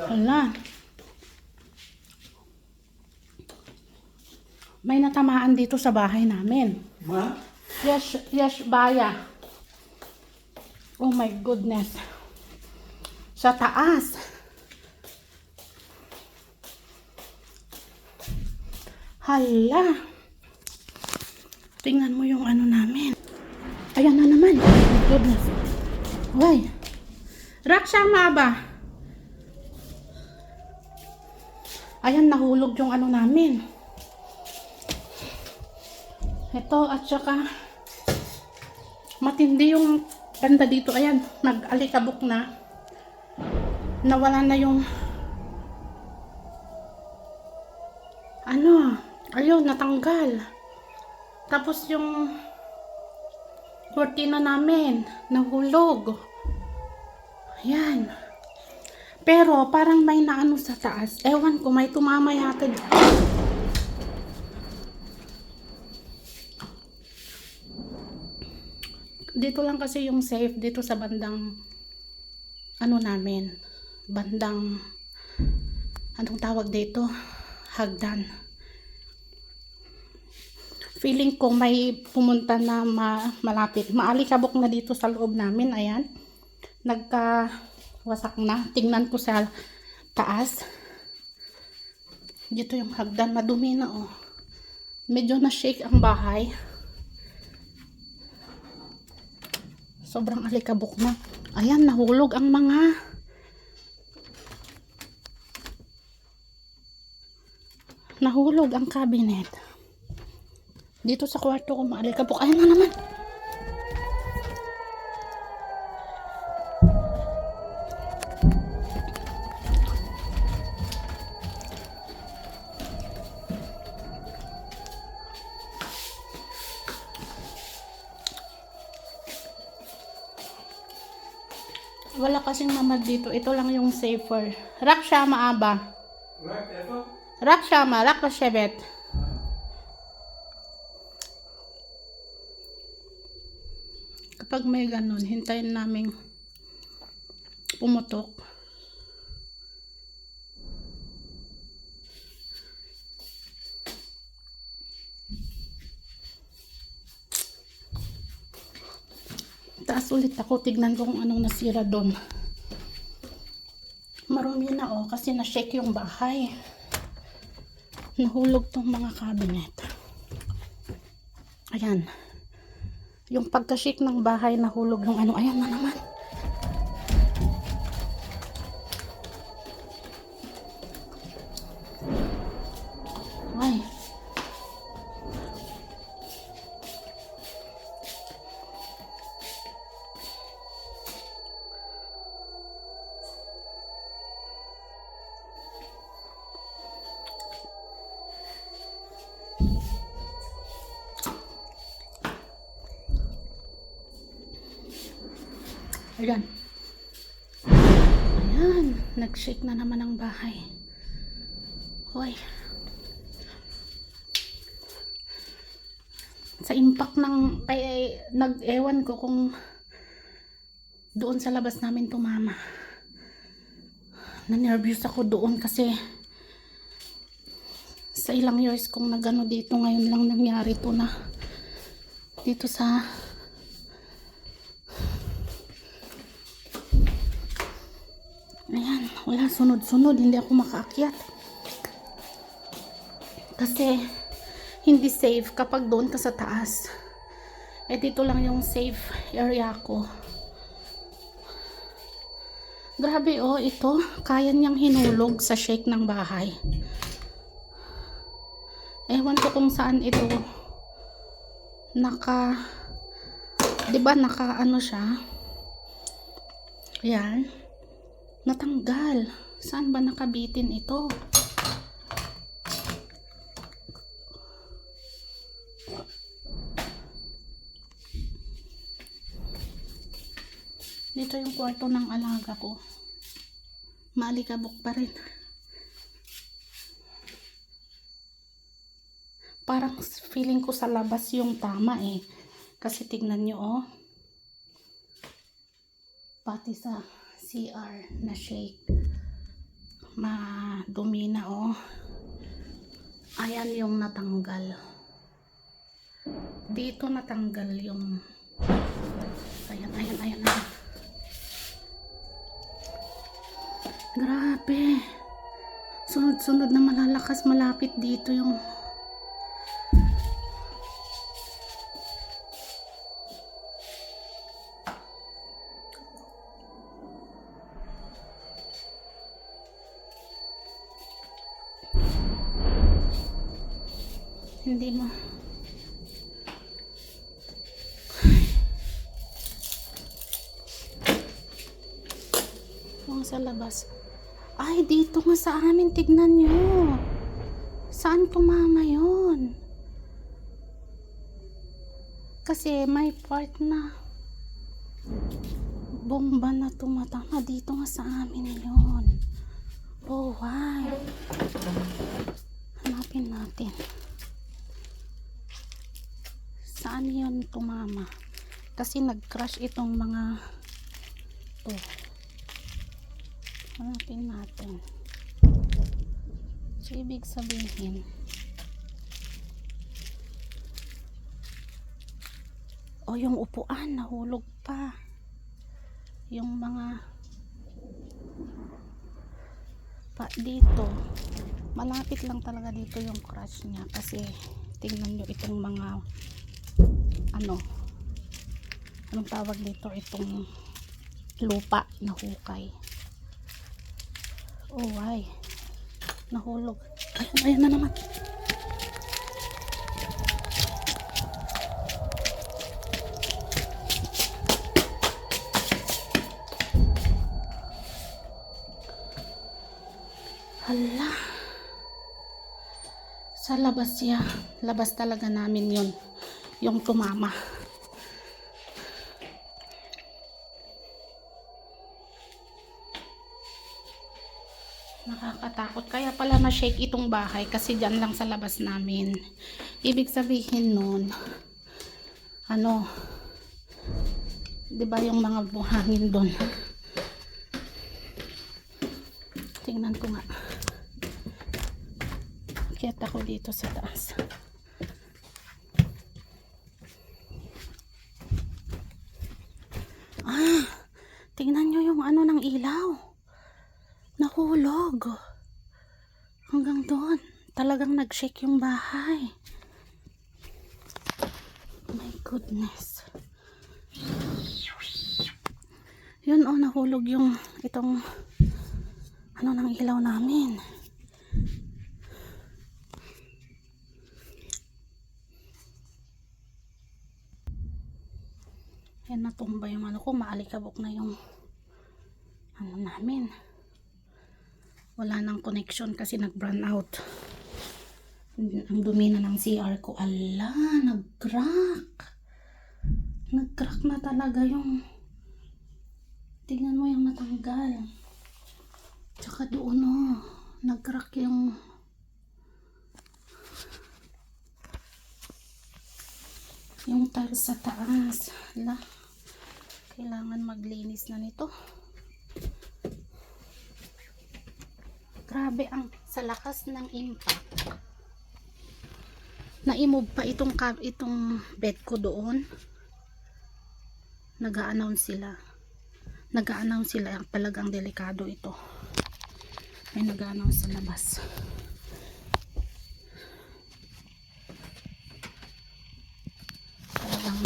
Hala. May natamaan dito sa bahay namin. Ma? Yes, baya. Oh my goodness. Sa taas. Hala. Tingnan mo yung ano namin. Ayan na naman. Oh my goodness. Uy. Raksha ba? Ayan, nahulog yung ano namin. Ito, at saka matindi yung banda dito. Ayan, nag-alikabok na. Nawala na yung ano, ayun, natanggal. Tapos yung kurtina namin, nahulog. Ayan. Pero parang may naano sa taas. Ewan ko, may tumama yata dyan. Dito lang kasi yung safe dito sa bandang ano namin, bandang anong tawag dito, hagdan. Feeling ko may pumunta na malapit. Maalikabok na dito sa loob namin. Ayan, nagkawasak na. Tingnan ko sa taas, dito yung hagdan, madumi na oh. Medyo na shake ang bahay. Sobrang alikabok na. Ayan, nahulog ang mga cabinet. Dito sa kwarto ko maalikabok. Ayan na naman. Wala kasing mamad dito. Ito lang yung safer. Raksha maaba. Raksha ma, rakashebet. Kapag may ganun, hintayin naming pumutok. Taas ulit ako, tignan ko kung anong nasira doon. Marumi na oh, kasi na-shake yung bahay. Nahulog tong mga cabinet. Ayan. Yung pagka-shake ng bahay, nahulog yung ano. Ayan na naman. Ay. Ayan. Ayan. Nag-shake na naman ang bahay. Hoy. Sa impact ng nag-ewan ko kung doon sa labas namin tumama. Na-nervous ako doon kasi sa ilang years kong nagano dito, ngayon lang nangyari to na dito sa ayan, wala, sunod-sunod, hindi ako makaakyat kasi hindi safe kapag doon ka sa taas. Eh dito lang yung safe area ko. Grabe oh, ito kaya niyang hinulog sa shake ng bahay. Ewan ko kung saan ito diba naka ano siya, ayan, natanggal. Saan ba nakabitin ito? Dito yung kwarto ng alaga ko, maalikabok pa rin. Parang feeling ko sa labas yung tama eh. Kasi tignan nyo oh. Pati sa CR na shake. Madumi na oh. Ayan yung natanggal. Dito natanggal yung ayan. Grabe. Sunod-sunod na malalakas, malapit dito yung hindi mo yung sa labas. Ay, dito nga sa amin, tignan nyo. Saan tumama yun? Kasi may part na bomba na tumatama. Dito nga sa amin yun. Oh, why? Hanapin natin. Saan yun tumama? Kasi nag-crash itong mga to. Hanapin natin. So, ibig sabihin o yung upuan nahulog pa. Yung mga pa dito malapit lang talaga dito yung crash niya. Kasi tingnan nyo itong mga anong tawag dito, itong lupa na hukay. Oh, why? Nahulog. Ayan na naman. Hala. Sa labas siya. Labas talaga namin yun. Yung tumama. Nakakatakot. Kaya pala ma-shake itong bahay kasi dyan lang sa labas namin. Ibig sabihin nun, diba yung mga buhangin doon? Tingnan ko nga. Kiyat ako dito sa taas. Tingnan nyo yung ng ilaw. Nahulog hanggang doon. Talagang nag-shake yung bahay. My goodness. Yun nahulog yung itong ng ilaw namin. Yan, natumba yung ko, maalikabok na yung namin. Wala nang connection kasi nag-brown out. Ang dumi na ng CR ko. Ala, nag-crack. Nag-crack na talaga yung tingnan mo yung natanggal. Tsaka doon nag-crack yung tiles sa taas. Ala, kailangan maglinis na nito. Grabe ang sa lakas ng impact. Na-imove pa itong bed ko doon. Nag-a-announce sila. Talagang delikado ito. May nag-a-announce sa labas. Talagang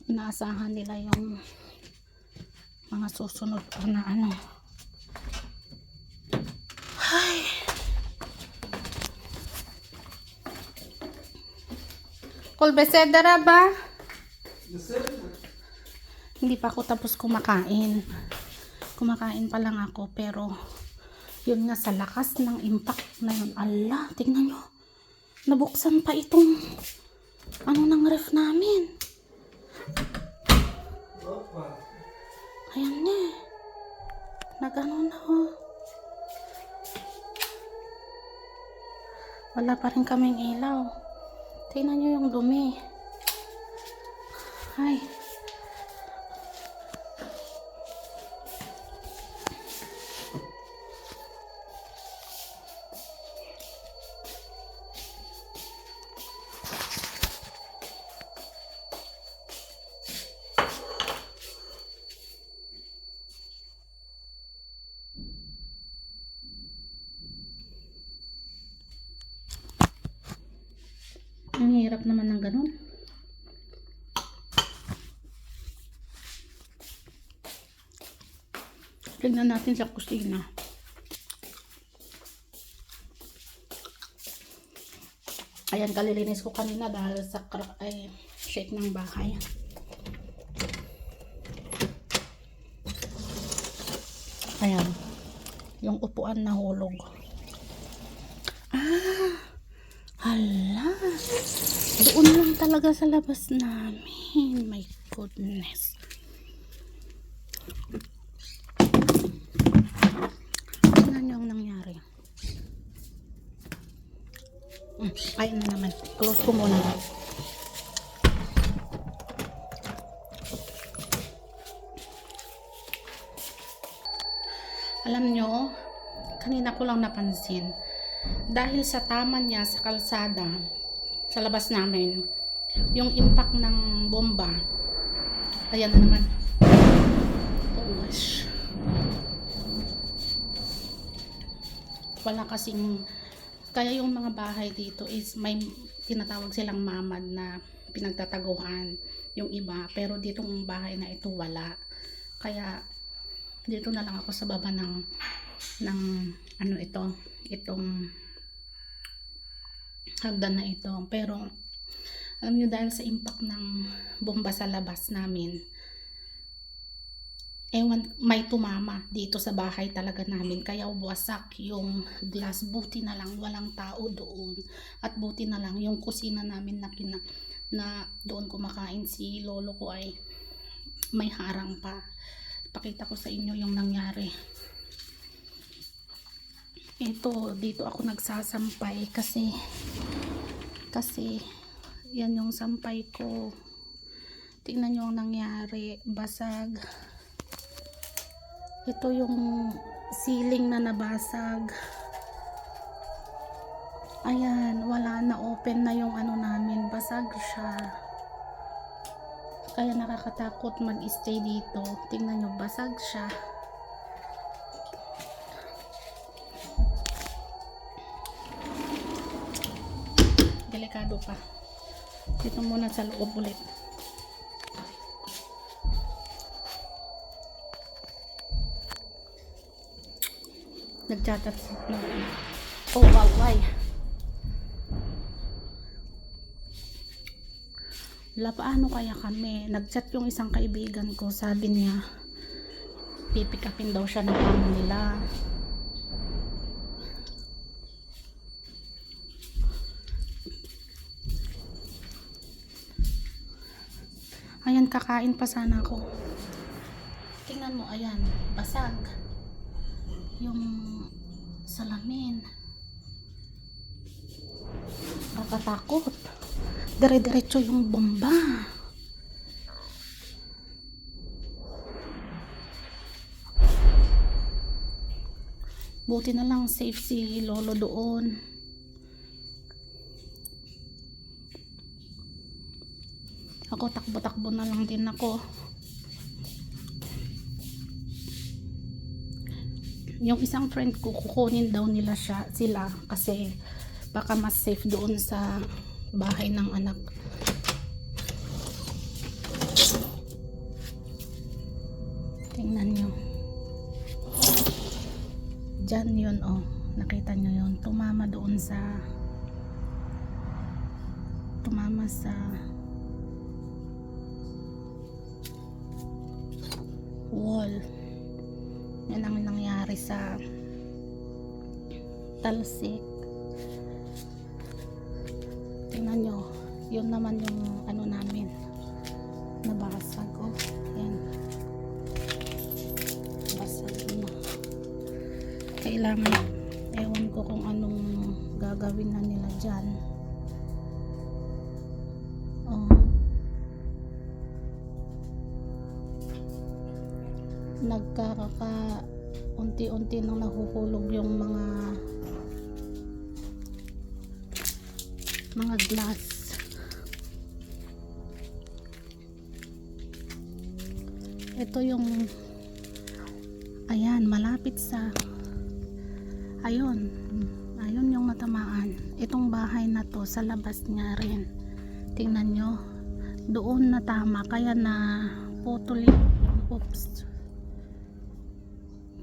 inaasahan nila yung mga susunod na Ay. Kolbesedara ba? Hindi pa ako tapos kumakain. Kumakain pa lang ako, pero yun nga, sa lakas ng impact na yun. Ala, tingnan nyo. Nabuksan pa itong ng ref namin. Ayan na. Nagano na Wala pa rin kaming ilaw. Tingnan nyo yung dumi. Ay. Sarap naman ng ganun. Tignan natin sa kusina. Ayan, kalilinis ko kanina dahil sa shake ng bahay. Ayan, yung upuan na hulog. Hala, doon lang talaga sa labas namin. My goodness. Tingnan yung nangyari. Ayun na naman. Close ko muna. Alam nyo, kanina ko lang napansin. Dahil sa tama niya sa kalsada, sa labas namin, yung impact ng bomba. Ayan na naman. Oh gosh. Wala kasing, kaya yung mga bahay dito is may tinatawag silang mamad na pinagtataguhan yung iba, pero ditong bahay na ito wala. Kaya dito na lang ako sa baba ng ano itong hagdan na ito. Pero alam niyo, dahil sa impact ng bomba sa labas namin, may tumama dito sa bahay talaga namin, kaya wasak yung glass. Buti na lang walang tao doon, at buti na lang yung kusina namin na doon kumakain si lolo ko ay may harang pa. Pakita ko sa inyo yung nangyari. Ito, dito ako nagsasampay kasi yan yung sampay ko. Tingnan nyo ang nangyari, basag. Ito yung ceiling na nabasag. Ayan, wala na, open na yung ano namin, basag siya. Kaya nakakatakot mag-stay dito. Tingnan nyo, basag siya. Delikado pa. Dito muna sa loob ulit. Nagchat-chat na. Oh wow, why? Wala, paano kaya kami? Nagchat yung isang kaibigan ko, sabi niya pipick upin daw siya ng amo nila. Ayan, kakain pa sana ako. Tingnan mo, ayan, basag yung salamin. Nakatakot. Dire-diretso yung bomba. Buti na lang safe si lolo doon. Ako takbo-takbo na lang din ako. Yung isang friend ko, kukunin daw nila sila kasi baka mas safe doon sa bahay ng anak. Tingnan nyo. Diyan yun, oh. Nakita nyo yun. Tumama sa wall. Yan ang nangyari sa talsik. Tingnan nyo, yun naman yung ano namin, nabasag. Oh, yan, basag na. Kailangan, ewan ko kung anong gagawin na nila dyan. Oh, unti-unti nang nahuhulog yung mga glass. Ito yung ayan, malapit sa ayun yung natamaan. Itong bahay na to, sa labas niya rin tingnan nyo, doon na tama, kaya na putol yung, oops,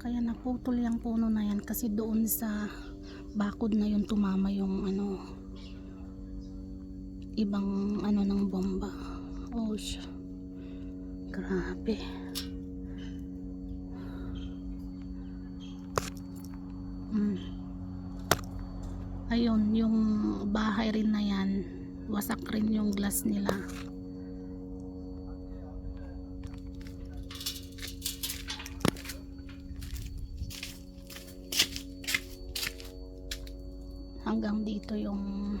kaya naputol yung puno na yan kasi doon sa bakod na yun tumama yung ano, ibang ano ng bomba. Oh grabe. Ayun, yung bahay rin na yan, wasak rin yung glass nila. Hanggang dito yung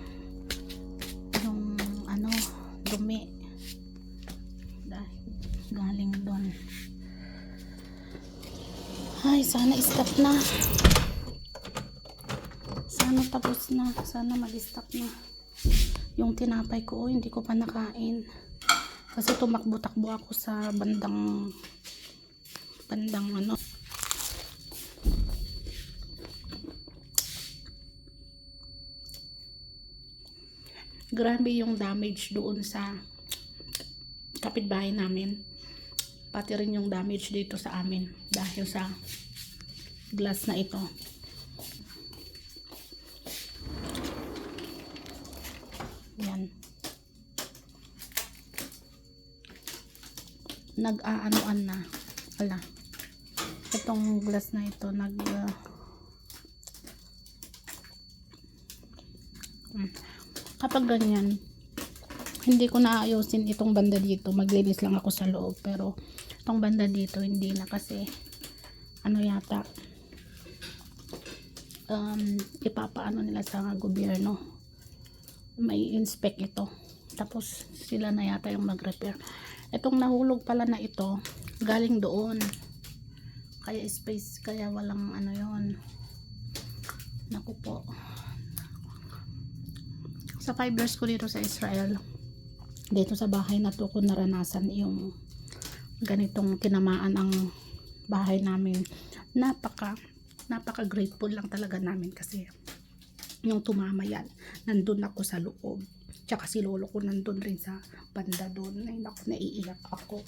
ano, dumi dahil galing doon. Ay, sana stop na, sana tapos na, sana mag-stop na yung tinapay ko. Hindi ko pa nakain kasi tumakbo-takbo ako sa bandang ano. Grabe yung damage doon sa kapitbahay namin, pati rin yung damage dito sa amin dahil sa glass na ito. Yan, nag-aanoan na, ala, itong glass na ito kapag ganyan hindi ko naayusin itong banda dito, maglinis lang ako sa loob, pero itong banda dito hindi na kasi ano yata ipapaano nila sa gobyerno, may inspect ito, tapos sila na yata yung mag-repair. Itong nahulog pala na ito galing doon, kaya space, kaya walang ano yon. Naku po, sa 5 years ko dito sa Israel, dito sa bahay na to ko naranasan yung ganitong tinamaan ang bahay namin. Napaka grateful lang talaga namin kasi yung tumama yan, nandun ako sa loob, tsaka si lolo ko nandun rin sa banda doon. Ay naku, naiiyak ako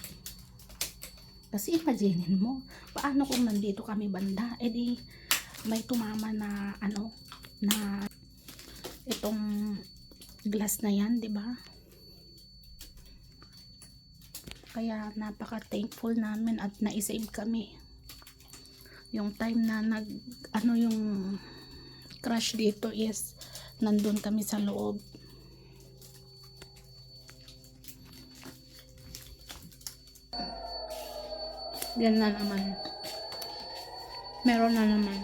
kasi imagine mo, paano kung nandito kami banda, edi may tumama na ano, na itong glass na yan, 'di ba? Kaya napaka thankful namin at na-save kami yung time na ano yung crash dito is nandun kami sa loob. Yan na naman, meron na naman.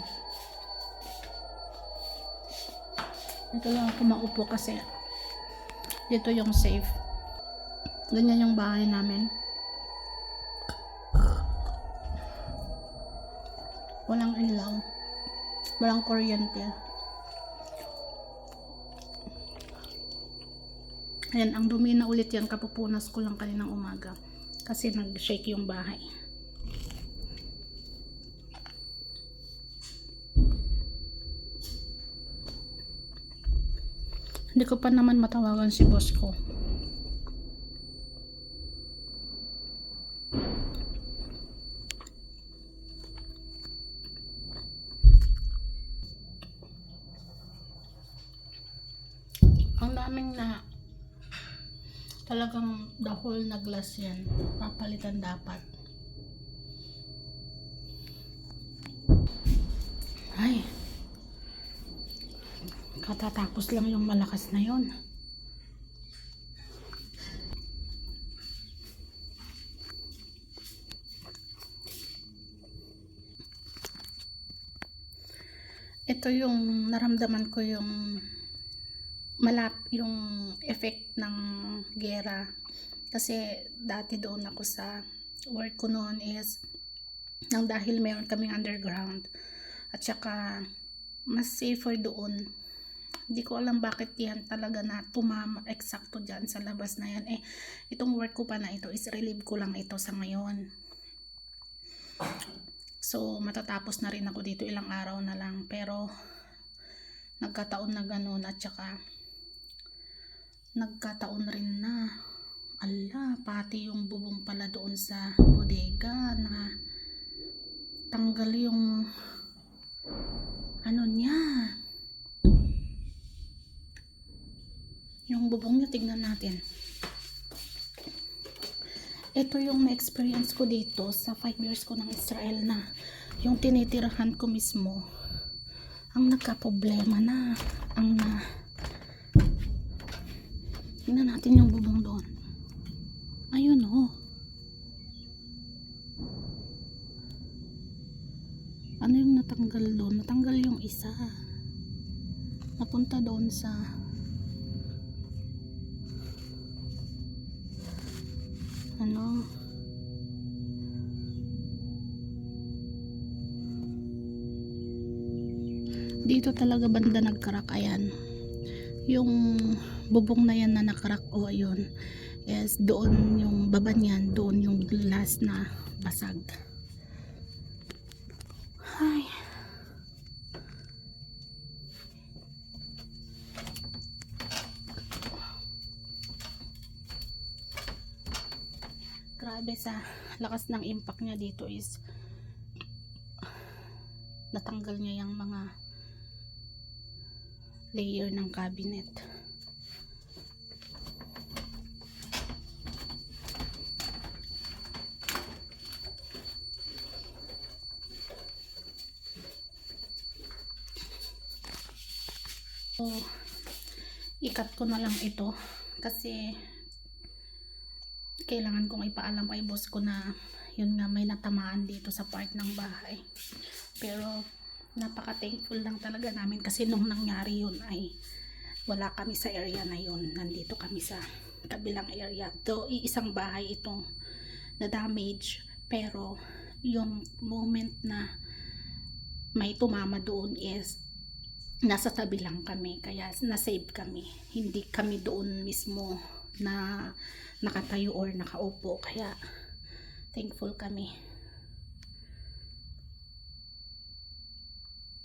Ito lang ako maupo kasi dito yung safe. Ganyan yung bahay namin, walang ilaw, walang kuryente. Ayan, ang dumi na ulit yan, kapupunas ko lang kaninang umaga kasi nag-shake yung bahay. Hindi ko pa naman matawagan si boss ko. Ang daming na talagang the whole na glass yan, papalitan dapat. Ay, katatapos lang yung malakas na yon. Ito yung naramdaman ko, yung yung effect ng gera. Kasi dati doon ako sa work ko noon is nang dahil mayroon kaming underground at saka mas safer doon. Hindi ko alam bakit yan talaga na tumama eksakto dyan sa labas na yan. Itong work ko pa na ito is relieve ko lang ito sa ngayon. So matatapos na rin ako dito, ilang araw na lang, pero nagkataon na ganun at saka nagkataon rin na pati yung bubong pala doon sa bodega na tanggal yung ano niya, yung bubong niya. Tignan natin. Ito yung na-experience ko dito sa 5 years ko ng Israel, na yung tinitirahan ko mismo ang nagka-problema na. Tingnan natin yung bubong doon. Ayun oh. Ano yung natanggal doon? Natanggal yung isa. Napunta doon sa ano, dito talaga banda nagkarak. Ayan yung bubong na yan na nakarak. O ayun, yes, doon yung baba niyan, doon yung glass na basag. Ay, grabe sa lakas ng impact niya dito is natanggal niya yung mga layer ng cabinet. So, ikat ko na lang ito kasi kailangan kong ipaalam kay boss ko na yun nga, may natamaan dito sa part ng bahay. Pero napaka thankful lang talaga namin kasi nung nangyari yun ay wala kami sa area na yun. Nandito kami sa kabilang area. Though iisang bahay itong na damage, pero yung moment na may tumama doon is nasa tabi lang kami, kaya na-save kami. Hindi kami doon mismo na nakatayo or nakaupo, kaya thankful kami.